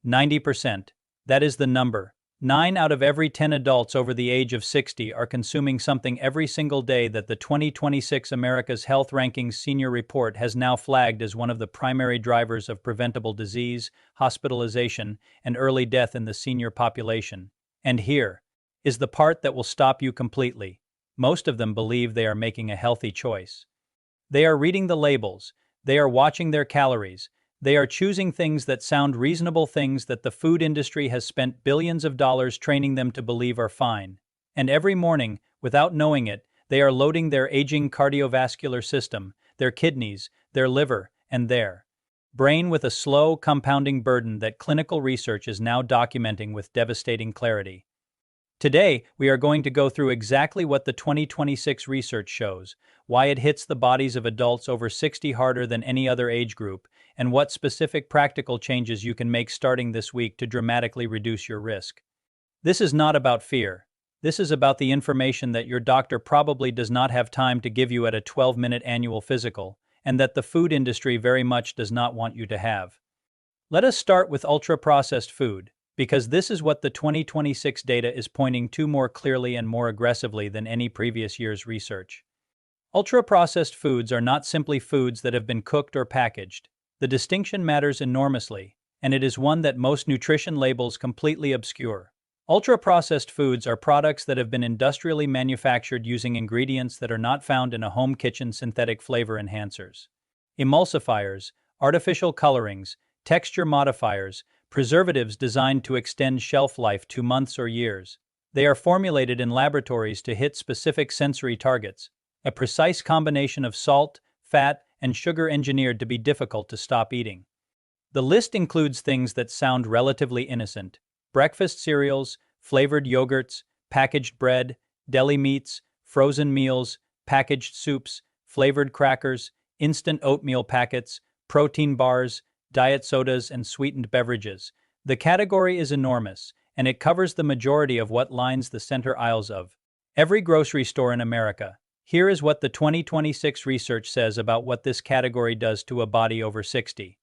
90%. That is the number. 9 out of every 10 adults over the age of 60 are consuming something every single day that the 2026 America's Health Rankings Senior Report has now flagged as one of the primary drivers of preventable disease, hospitalization, and early death in the senior population. And here is the part that will stop you completely. Most of them believe they are making a healthy choice. They are reading the labels, they are watching their calories, they are choosing things that sound reasonable, things that the food industry has spent billions of dollars training them to believe are fine. And every morning, without knowing it, they are loading their aging cardiovascular system, their kidneys, their liver, and their brain with a slow, compounding burden that clinical research is now documenting with devastating clarity. Today, we are going to go through exactly what the 2026 research shows, why it hits the bodies of adults over 60 harder than any other age group, and what specific practical changes you can make starting this week to dramatically reduce your risk. This is not about fear. This is about the information that your doctor probably does not have time to give you at a 12-minute annual physical, and that the food industry very much does not want you to have. Let us start with ultra-processed food, because this is what the 2026 data is pointing to more clearly and more aggressively than any previous year's research. Ultra-processed foods are not simply foods that have been cooked or packaged. The distinction matters enormously, and it is one that most nutrition labels completely obscure. Ultra-processed foods are products that have been industrially manufactured using ingredients that are not found in a home kitchen: synthetic flavor enhancers, emulsifiers, artificial colorings, texture modifiers, preservatives designed to extend shelf life to months or years. They are formulated in laboratories to hit specific sensory targets, a precise combination of salt, fat, and sugar engineered to be difficult to stop eating. The list includes things that sound relatively innocent: breakfast cereals, flavored yogurts, packaged bread, deli meats, frozen meals, packaged soups, flavored crackers, instant oatmeal packets, protein bars, diet sodas, and sweetened beverages. The category is enormous, and it covers the majority of what lines the center aisles of every grocery store in America. Here is what the 2026 research says about what this category does to a body over 60.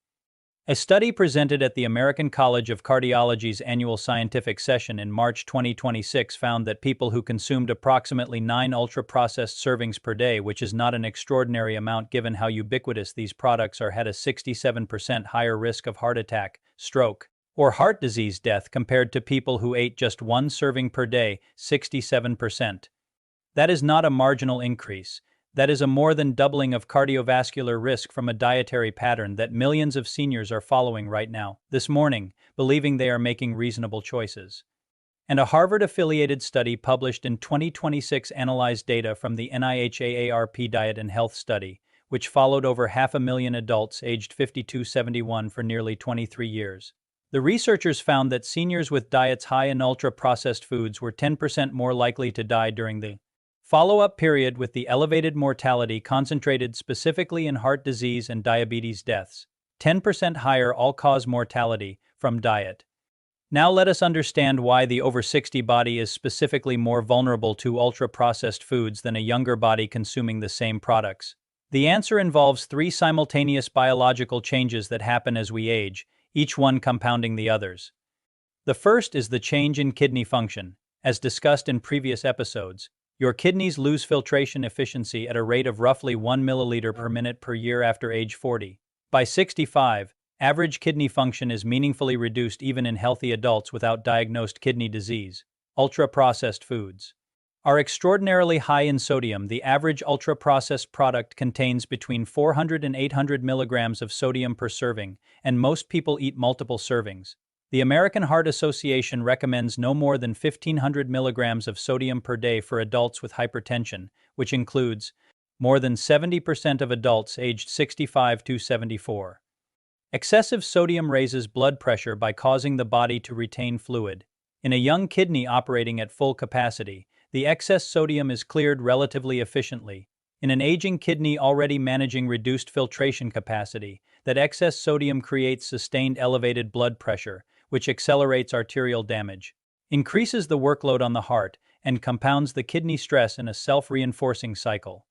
A study presented at the American College of Cardiology's annual scientific session in March 2026 found that people who consumed approximately 9 ultra-processed servings per day, which is not an extraordinary amount given how ubiquitous these products are, had a 67% higher risk of heart attack, stroke, or heart disease death compared to people who ate just 1 serving per day, 67%. That is not a marginal increase. That is a more than doubling of cardiovascular risk from a dietary pattern that millions of seniors are following right now, this morning, believing they are making reasonable choices. And a Harvard-affiliated study published in 2026 analyzed data from the NIH AARP Diet and Health Study, which followed over 500,000 adults aged 52-71 for nearly 23 years. The researchers found that seniors with diets high in ultra-processed foods were 10% more likely to die during the follow-up period, with the elevated mortality concentrated specifically in heart disease and diabetes deaths, 10% higher all-cause mortality from diet. Now let us understand why the over 60 body is specifically more vulnerable to ultra-processed foods than a younger body consuming the same products. The answer involves 3 simultaneous biological changes that happen as we age, each one compounding the others. The first is the change in kidney function. As discussed in previous episodes, your kidneys lose filtration efficiency at a rate of roughly 1 milliliter per minute per year after age 40. By 65, average kidney function is meaningfully reduced even in healthy adults without diagnosed kidney disease. Ultra-processed foods are extraordinarily high in sodium. The average ultra-processed product contains between 400 and 800 milligrams of sodium per serving, and most people eat multiple servings. The American Heart Association recommends no more than 1,500 milligrams of sodium per day for adults with hypertension, which includes more than 70% of adults aged 65 to 74. Excessive sodium raises blood pressure by causing the body to retain fluid. In a young kidney operating at full capacity, the excess sodium is cleared relatively efficiently. In an aging kidney already managing reduced filtration capacity, that excess sodium creates sustained elevated blood pressure, which accelerates arterial damage, increases the workload on the heart, and compounds the kidney stress in a self-reinforcing cycle.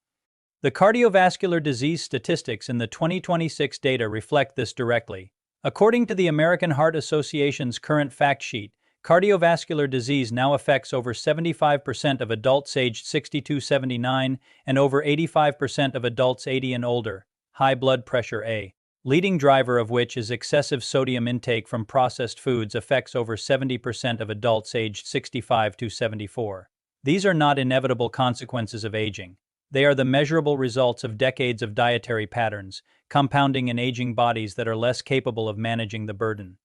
The cardiovascular disease statistics in the 2026 data reflect this directly. According to the American Heart Association's current fact sheet, cardiovascular disease now affects over 75% of adults aged 62 to 79 and over 85% of adults 80 and older. High blood pressure, a leading driver of which is excessive sodium intake from processed foods, affects over 70% of adults aged 65 to 74. These are not inevitable consequences of aging. They are the measurable results of decades of dietary patterns, compounding in aging bodies that are less capable of managing the burden.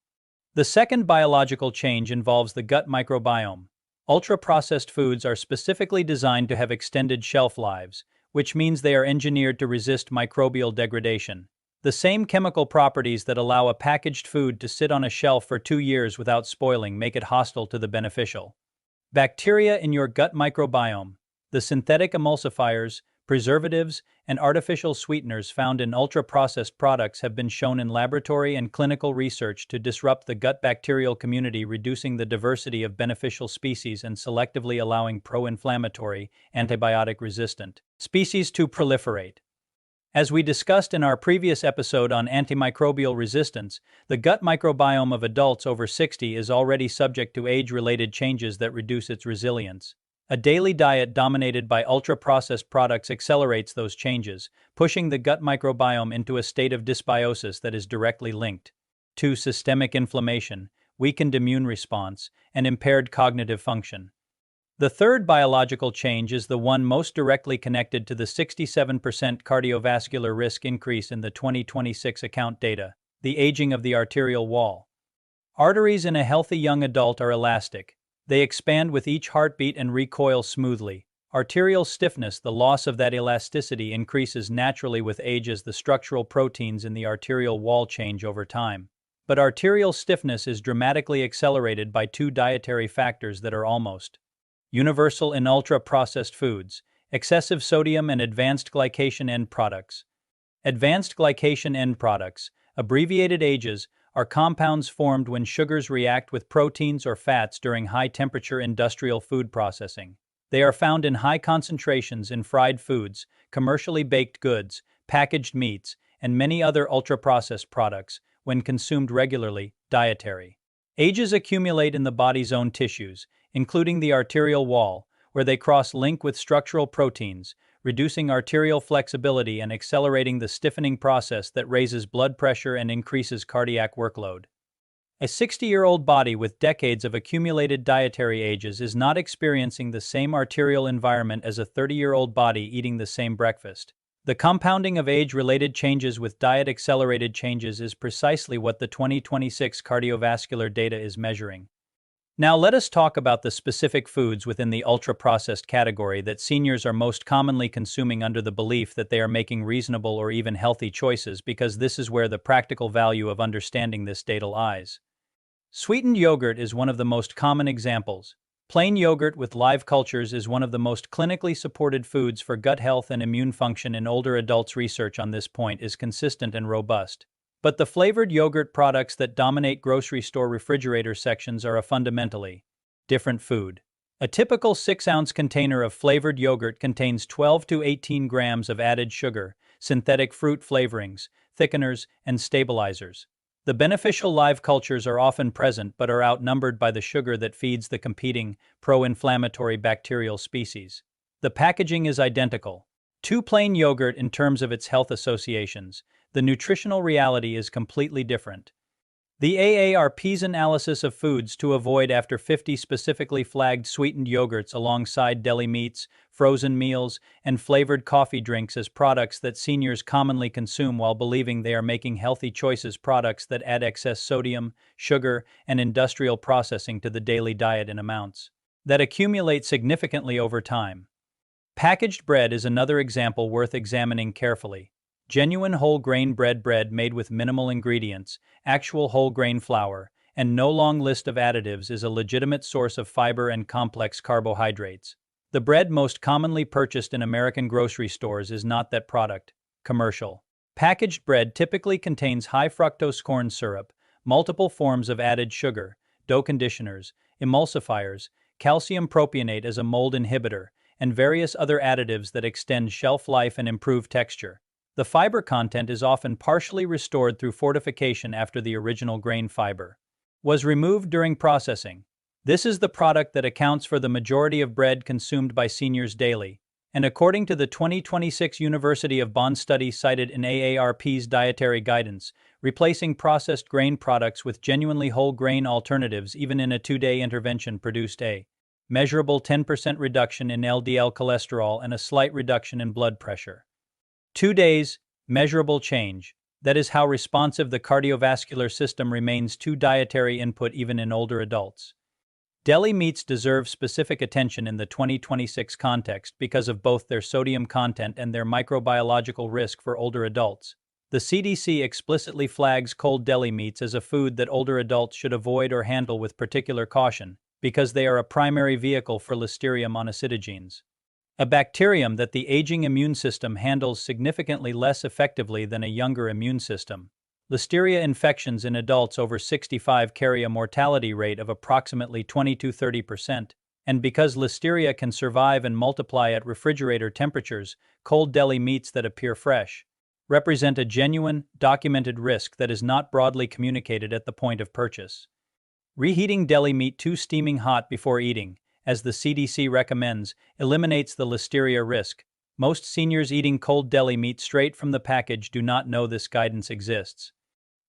The second biological change involves the gut microbiome. Ultra-processed foods are specifically designed to have extended shelf lives, which means they are engineered to resist microbial degradation. The same chemical properties that allow a packaged food to sit on a shelf for 2 years without spoiling make it hostile to the beneficial bacteria in your gut microbiome. The synthetic emulsifiers, preservatives, and artificial sweeteners found in ultra-processed products have been shown in laboratory and clinical research to disrupt the gut bacterial community, reducing the diversity of beneficial species and selectively allowing pro-inflammatory, antibiotic-resistant species to proliferate. As we discussed in our previous episode on antimicrobial resistance, the gut microbiome of adults over 60 is already subject to age-related changes that reduce its resilience. A daily diet dominated by ultra-processed products accelerates those changes, pushing the gut microbiome into a state of dysbiosis that is directly linked to systemic inflammation, weakened immune response, and impaired cognitive function. The third biological change is the one most directly connected to the 67% cardiovascular risk increase in the 2026 account data: the aging of the arterial wall. Arteries in a healthy young adult are elastic. They expand with each heartbeat and recoil smoothly. Arterial stiffness, the loss of that elasticity, increases naturally with age as the structural proteins in the arterial wall change over time. But arterial stiffness is dramatically accelerated by two dietary factors that are almost universal in ultra-processed foods: excessive sodium and advanced glycation end products. Advanced glycation end products, abbreviated AGEs, are compounds formed when sugars react with proteins or fats during high-temperature industrial food processing. They are found in high concentrations in fried foods, commercially baked goods, packaged meats, and many other ultra-processed products. When consumed regularly, dietary AGEs accumulate in the body's own tissues, including the arterial wall, where they cross-link with structural proteins, reducing arterial flexibility and accelerating the stiffening process that raises blood pressure and increases cardiac workload. A 60-year-old body with decades of accumulated dietary AGEs is not experiencing the same arterial environment as a 30-year-old body eating the same breakfast. The compounding of age-related changes with diet-accelerated changes is precisely what the 2026 cardiovascular data is measuring. Now let us talk about the specific foods within the ultra-processed category that seniors are most commonly consuming under the belief that they are making reasonable or even healthy choices, because this is where the practical value of understanding this data lies. Sweetened yogurt is one of the most common examples. Plain yogurt with live cultures is one of the most clinically supported foods for gut health and immune function in older adults. Research on this point is consistent and robust. But the flavored yogurt products that dominate grocery store refrigerator sections are a fundamentally different food. A typical 6-ounce container of flavored yogurt contains 12 to 18 grams of added sugar, synthetic fruit flavorings, thickeners, and stabilizers. The beneficial live cultures are often present but are outnumbered by the sugar that feeds the competing, pro-inflammatory bacterial species. The packaging is identical to plain yogurt in terms of its health associations. The nutritional reality is completely different. The AARP's analysis of foods to avoid after 50 specifically flagged sweetened yogurts alongside deli meats, frozen meals, and flavored coffee drinks as products that seniors commonly consume while believing they are making healthy choices. Products that add excess sodium, sugar, and industrial processing to the daily diet in amounts that accumulate significantly over time. Packaged bread is another example worth examining carefully. Genuine whole grain bread made with minimal ingredients, actual whole grain flour, and no long list of additives is a legitimate source of fiber and complex carbohydrates. The bread most commonly purchased in American grocery stores is not that product. Commercial packaged bread typically contains high fructose corn syrup, multiple forms of added sugar, dough conditioners, emulsifiers, calcium propionate as a mold inhibitor, and various other additives that extend shelf life and improve texture. The fiber content is often partially restored through fortification after the original grain fiber was removed during processing. This is the product that accounts for the majority of bread consumed by seniors daily, and according to the 2026 University of Bonn study cited in AARP's dietary guidance, replacing processed grain products with genuinely whole grain alternatives even in a 2-day intervention produced a measurable 10% reduction in LDL cholesterol and a slight reduction in blood pressure. 2 days, measurable change. That is how responsive the cardiovascular system remains to dietary input even in older adults. Deli meats deserve specific attention in the 2026 context because of both their sodium content and their microbiological risk for older adults. The CDC explicitly flags cold deli meats as a food that older adults should avoid or handle with particular caution because they are a primary vehicle for Listeria monocytogenes, a bacterium that the aging immune system handles significantly less effectively than a younger immune system. Listeria infections in adults over 65 carry a mortality rate of approximately 20–30%, and because Listeria can survive and multiply at refrigerator temperatures, cold deli meats that appear fresh represent a genuine, documented risk that is not broadly communicated at the point of purchase. Reheating deli meat too steaming hot before eating, as the CDC recommends, eliminates the Listeria risk. Most seniors eating cold deli meat straight from the package do not know this guidance exists.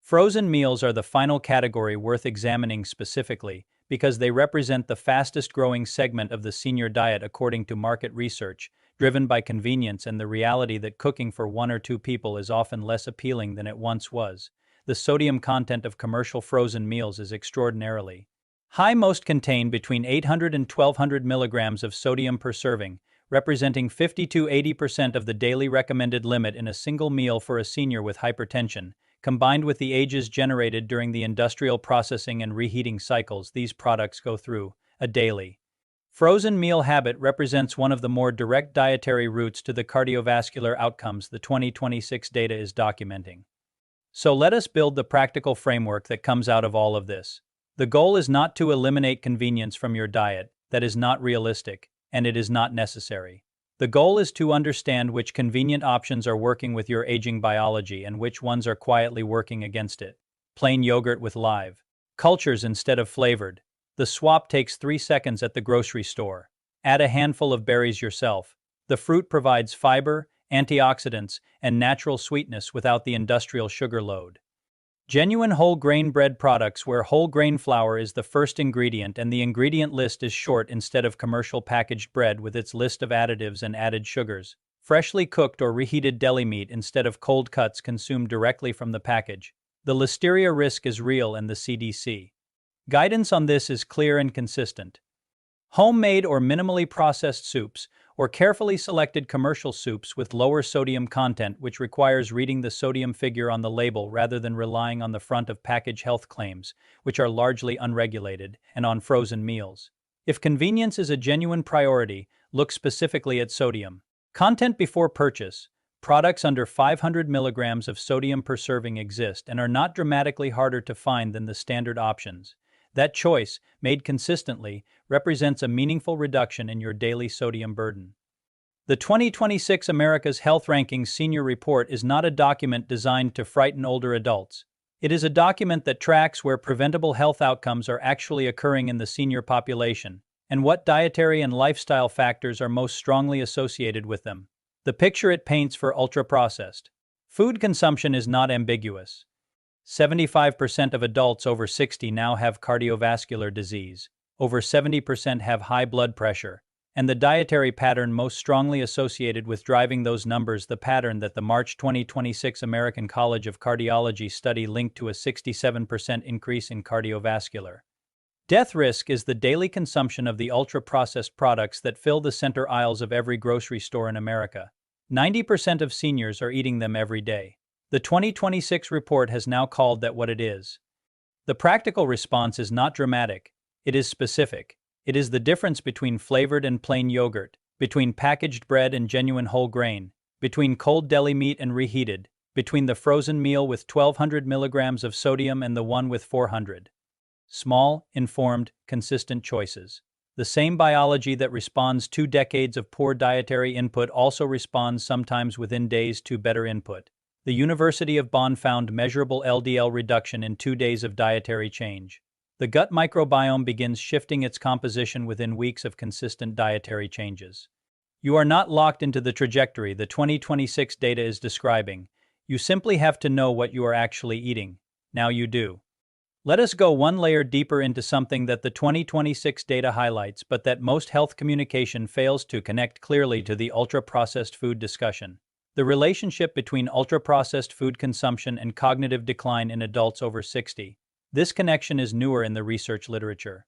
Frozen meals are the final category worth examining specifically because they represent the fastest-growing segment of the senior diet according to market research, driven by convenience and the reality that cooking for 1 or 2 people is often less appealing than it once was. The sodium content of commercial frozen meals is extraordinarily high. Most contain between 800 and 1200 milligrams of sodium per serving, representing 50–80% of the daily recommended limit in a single meal for a senior with hypertension. Combined with the ages generated during the industrial processing and reheating cycles these products go through, a daily frozen meal habit represents one of the more direct dietary routes to the cardiovascular outcomes the 2026 data is documenting. So let us build the practical framework that comes out of all of this. The goal is not to eliminate convenience from your diet. That is not realistic, and it is not necessary. The goal is to understand which convenient options are working with your aging biology and which ones are quietly working against it. Plain yogurt with live cultures instead of flavored. The swap takes 3 seconds at the grocery store. Add a handful of berries yourself. The fruit provides fiber, antioxidants, and natural sweetness without the industrial sugar load. Genuine whole grain bread products where whole grain flour is the first ingredient and the ingredient list is short instead of commercial packaged bread with its list of additives and added sugars. Freshly cooked or reheated deli meat instead of cold cuts consumed directly from the package. The Listeria risk is real and the CDC guidance on this is clear and consistent. Homemade or minimally processed soups, or carefully selected commercial soups with lower sodium content which requires reading the sodium figure on the label rather than relying on the front of package health claims, which are largely unregulated, and on frozen meals. If convenience is a genuine priority, look specifically at sodium content before purchase. Products under 500 milligrams of sodium per serving exist and are not dramatically harder to find than the standard options. That choice, made consistently, represents a meaningful reduction in your daily sodium burden. The 2026 America's Health Rankings Senior Report is not a document designed to frighten older adults. It is a document that tracks where preventable health outcomes are actually occurring in the senior population, and what dietary and lifestyle factors are most strongly associated with them. The picture it paints for ultra-processed food consumption is not ambiguous. 75% of adults over 60 now have cardiovascular disease, over 70% have high blood pressure, and the dietary pattern most strongly associated with driving those numbers the pattern that the March 2026 American College of Cardiology study linked to a 67% increase in cardiovascular death risk is the daily consumption of the ultra-processed products that fill the center aisles of every grocery store in America. 90% of seniors are eating them every day. The 2026 report has now called that what it is. The practical response is not dramatic, it is specific. It is the difference between flavored and plain yogurt, between packaged bread and genuine whole grain, between cold deli meat and reheated, between the frozen meal with 1200 milligrams of sodium and the one with 400. Small, informed, consistent choices. The same biology that responds 2 decades of poor dietary input also responds sometimes within days to better input. The University of Bonn found measurable LDL reduction in 2 days of dietary change. The gut microbiome begins shifting its composition within weeks of consistent dietary changes. You are not locked into the trajectory the 2026 data is describing. You simply have to know what you are actually eating. Now you do. Let us go one layer deeper into something that the 2026 data highlights but that most health communication fails to connect clearly to the ultra-processed food discussion. The relationship between ultra-processed food consumption and cognitive decline in adults over 60. This connection is newer in the research literature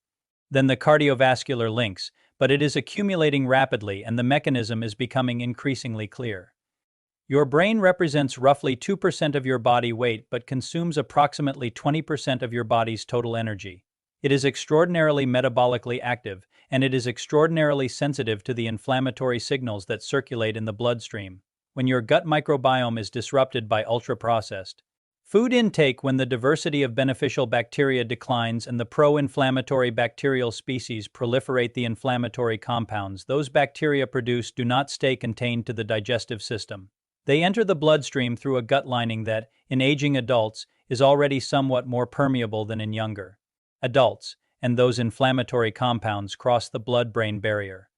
than the cardiovascular links, but it is accumulating rapidly and the mechanism is becoming increasingly clear. Your brain represents roughly 2% of your body weight but consumes approximately 20% of your body's total energy. It is extraordinarily metabolically active, and it is extraordinarily sensitive to the inflammatory signals that circulate in the bloodstream. When your gut microbiome is disrupted by ultra-processed food intake, when the diversity of beneficial bacteria declines and the pro-inflammatory bacterial species proliferate the inflammatory compounds those bacteria produce do not stay contained to the digestive system. They enter the bloodstream through a gut lining that, in aging adults, is already somewhat more permeable than in younger adults, and those inflammatory compounds cross the blood-brain barrier.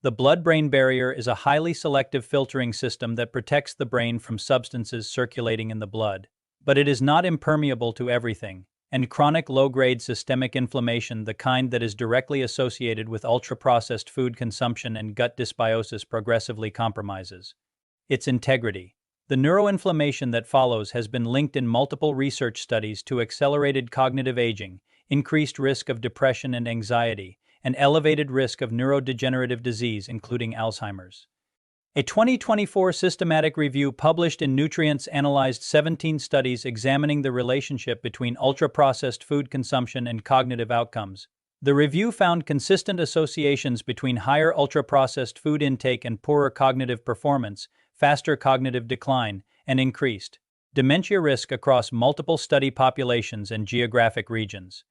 The blood-brain barrier is a highly selective filtering system that protects the brain from substances circulating in the blood. But it is not impermeable to everything, and chronic low-grade systemic inflammation, the kind that is directly associated with ultra-processed food consumption and gut dysbiosis, progressively compromises its integrity. The neuroinflammation that follows has been linked in multiple research studies to accelerated cognitive aging, increased risk of depression and anxiety, and elevated risk of neurodegenerative disease, including Alzheimer's. A 2024 systematic review published in Nutrients analyzed 17 studies examining the relationship between ultra-processed food consumption and cognitive outcomes. The review found consistent associations between higher ultra-processed food intake and poorer cognitive performance, faster cognitive decline, and increased dementia risk across multiple study populations and geographic regions.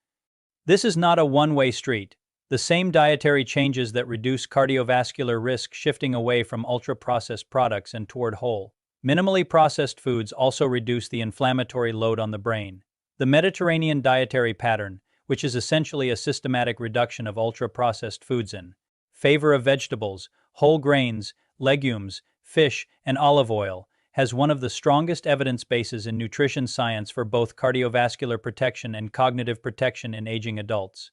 This is not a one-way street. The same dietary changes that reduce cardiovascular risk shifting away from ultra-processed products and toward whole, minimally processed foods also reduce the inflammatory load on the brain. The Mediterranean dietary pattern, which is essentially a systematic reduction of ultra-processed foods in favor of vegetables, whole grains, legumes, fish, and olive oil, has one of the strongest evidence bases in nutrition science for both cardiovascular protection and cognitive protection in aging adults.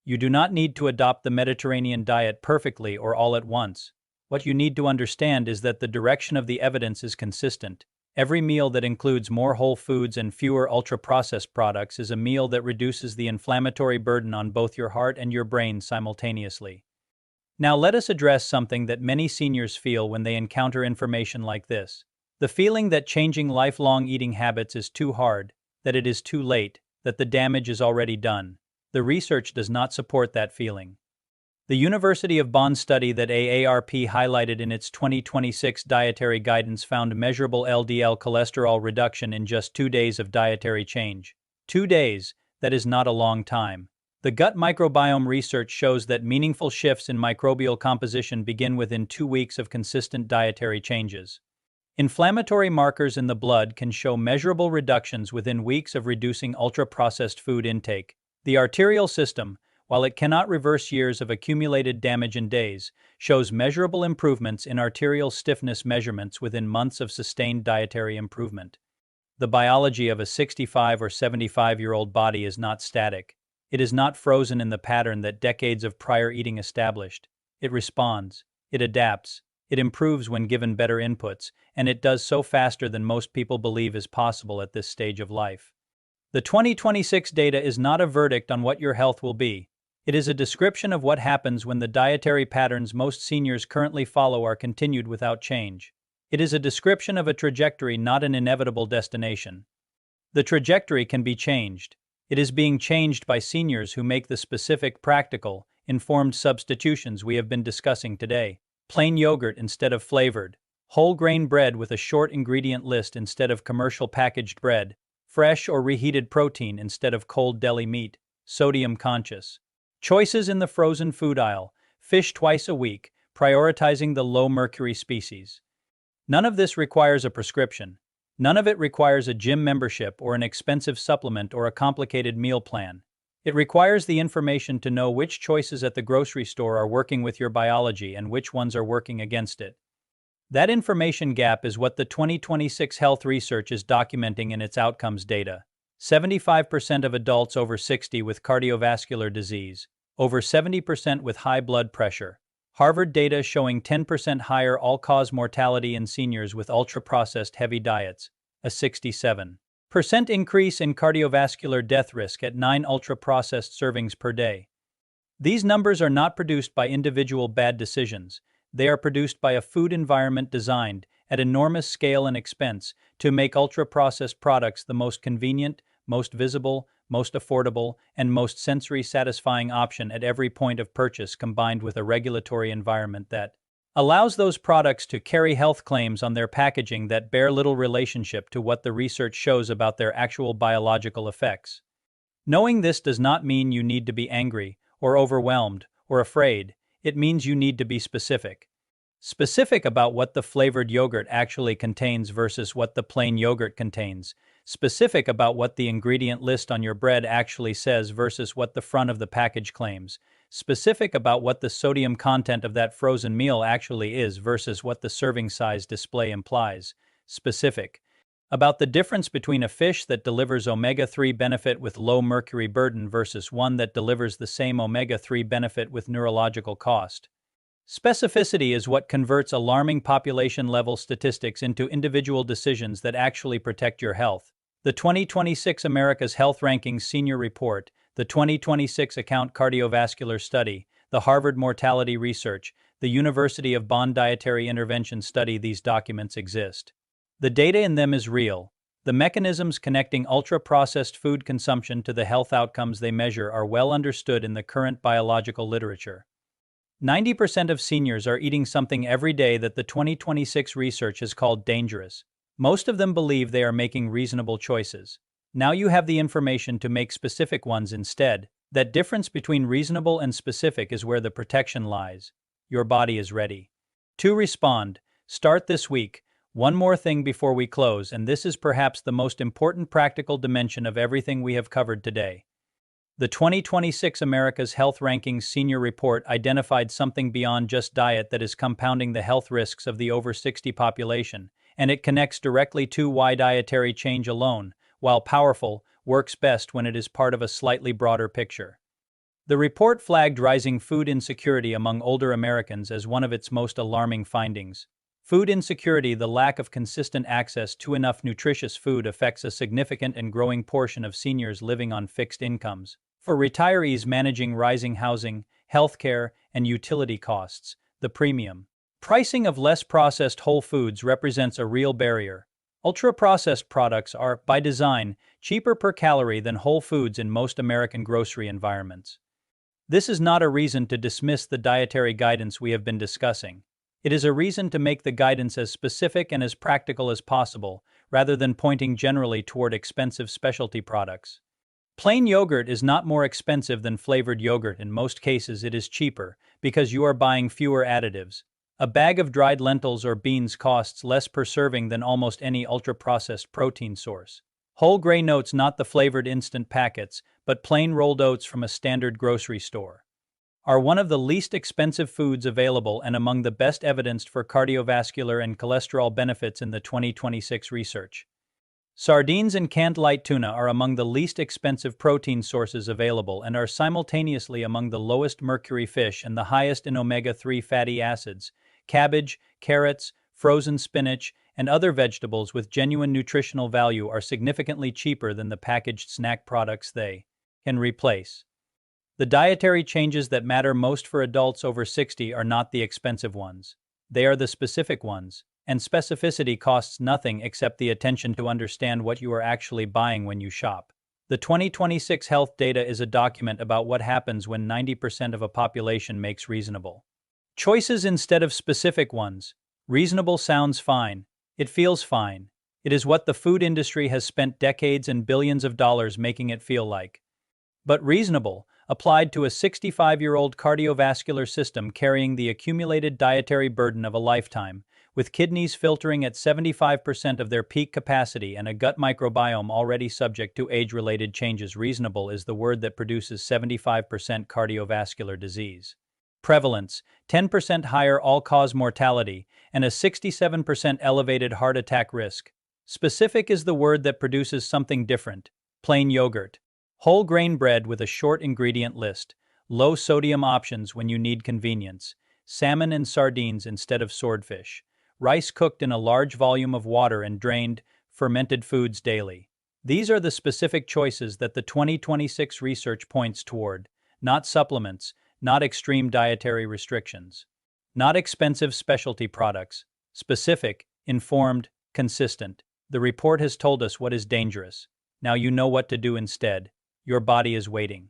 You do not need to adopt the Mediterranean diet perfectly or all at once. What you need to understand is that the direction of the evidence is consistent. Every meal that includes more whole foods and fewer ultra-processed products is a meal that reduces the inflammatory burden on both your heart and your brain simultaneously. Now let us address something that many seniors feel when they encounter information like this. The feeling that changing lifelong eating habits is too hard, that it is too late, that the damage is already done. The research does not support that feeling. The University of Bonn study that AARP highlighted in its 2026 dietary guidance found measurable LDL cholesterol reduction in just 2 days of dietary change. 2 days, that is not a long time. The gut microbiome research shows that meaningful shifts in microbial composition begin within 2 weeks of consistent dietary changes. Inflammatory markers in the blood can show measurable reductions within weeks of reducing ultra-processed food intake. The arterial system, while it cannot reverse years of accumulated damage in days, shows measurable improvements in arterial stiffness measurements within months of sustained dietary improvement. The biology of a 65 or 75-year-old body is not static. It is not frozen in the pattern that decades of prior eating established. It responds, it adapts, it improves when given better inputs, and it does so faster than most people believe is possible at this stage of life. The 2026 data is not a verdict on what your health will be. It is a description of what happens when the dietary patterns most seniors currently follow are continued without change. It is a description of a trajectory, not an inevitable destination. The trajectory can be changed. It is being changed by seniors who make the specific, practical, informed substitutions we have been discussing today. Plain yogurt instead of flavored, whole grain bread with a short ingredient list instead of commercial packaged bread, fresh or reheated protein instead of cold deli meat, sodium conscious Choices in the frozen food aisle. Fish twice a week, prioritizing the low-mercury species. None of this requires a prescription. None of it requires a gym membership or an expensive supplement or a complicated meal plan. It requires the information to know which choices at the grocery store are working with your biology and which ones are working against it. That information gap is what the 2026 health research is documenting in its outcomes data. 75% of adults over 60 with cardiovascular disease, over 70% with high blood pressure. Harvard data showing 10% higher all-cause mortality in seniors with ultra-processed heavy diets, a 67% increase in cardiovascular death risk at 9 ultra-processed servings per day. These numbers are not produced by individual bad decisions. They are produced by a food environment designed, at enormous scale and expense, to make ultra-processed products the most convenient, most visible, most affordable, and most sensory-satisfying option at every point of purchase, combined with a regulatory environment that allows those products to carry health claims on their packaging that bear little relationship to what the research shows about their actual biological effects. Knowing this does not mean you need to be angry, or overwhelmed, or afraid. It means you need to be specific. Specific about what the flavored yogurt actually contains versus what the plain yogurt contains. Specific about what the ingredient list on your bread actually says versus what the front of the package claims. Specific about what the sodium content of that frozen meal actually is versus what the serving size display implies. Specific about the difference between a fish that delivers omega-3 benefit with low mercury burden versus one that delivers the same omega-3 benefit with neurological cost. Specificity is what converts alarming population-level statistics into individual decisions that actually protect your health. The 2026 America's Health Rankings Senior Report, the 2026 Account Cardiovascular Study, the Harvard Mortality Research, the University of Bonn Dietary Intervention Study. These documents exist. The data in them is real. The mechanisms connecting ultra-processed food consumption to the health outcomes they measure are well understood in the current biological literature. 90% of seniors are eating something every day that the 2026 research has called dangerous. Most of them believe they are making reasonable choices. Now you have the information to make specific ones instead. That difference between reasonable and specific is where the protection lies. Your body is ready. To respond, start this week. One more thing before we close, and this is perhaps the most important practical dimension of everything we have covered today. The 2026 America's Health Rankings Senior Report identified something beyond just diet that is compounding the health risks of the over 60 population, and it connects directly to why dietary change alone, while powerful, works best when it is part of a slightly broader picture. The report flagged rising food insecurity among older Americans as one of its most alarming findings. Food insecurity, the lack of consistent access to enough nutritious food, affects a significant and growing portion of seniors living on fixed incomes. For retirees managing rising housing, healthcare, and utility costs, the premium pricing of less processed whole foods represents a real barrier. Ultra-processed products are, by design, cheaper per calorie than whole foods in most American grocery environments. This is not a reason to dismiss the dietary guidance we have been discussing. It is a reason to make the guidance as specific and as practical as possible, rather than pointing generally toward expensive specialty products. Plain yogurt is not more expensive than flavored yogurt. In most cases it is cheaper, because you are buying fewer additives. A bag of dried lentils or beans costs less per serving than almost any ultra-processed protein source. Whole grain oats, not the flavored instant packets, but plain rolled oats from a standard grocery store, are one of the least expensive foods available and among the best evidenced for cardiovascular and cholesterol benefits in the 2026 research. Sardines and canned light tuna are among the least expensive protein sources available and are simultaneously among the lowest mercury fish and the highest in omega-3 fatty acids. Cabbage, carrots, frozen spinach, and other vegetables with genuine nutritional value are significantly cheaper than the packaged snack products they can replace. The dietary changes that matter most for adults over 60 are not the expensive ones. They are the specific ones. And specificity costs nothing except the attention to understand what you are actually buying when you shop. The 2026 health data is a document about what happens when 90% of a population makes reasonable choices instead of specific ones. Reasonable sounds fine. It feels fine. It is what the food industry has spent decades and billions of dollars making it feel like. But reasonable, applied to a 65-year-old cardiovascular system carrying the accumulated dietary burden of a lifetime, with kidneys filtering at 75% of their peak capacity and a gut microbiome already subject to age-related changes. Reasonable is the word that produces 75% cardiovascular disease. Prevalence, 10% higher all-cause mortality, and a 67% elevated heart attack risk. Specific is the word that produces something different. Plain yogurt. Whole grain bread with a short ingredient list. Low sodium options when you need convenience. Salmon and sardines instead of swordfish. Rice cooked in a large volume of water and drained, fermented foods daily. These are the specific choices that the 2026 research points toward, not supplements, not extreme dietary restrictions. Not expensive specialty products. Specific, informed, consistent. The report has told us what is dangerous. Now you know what to do instead. Your body is waiting.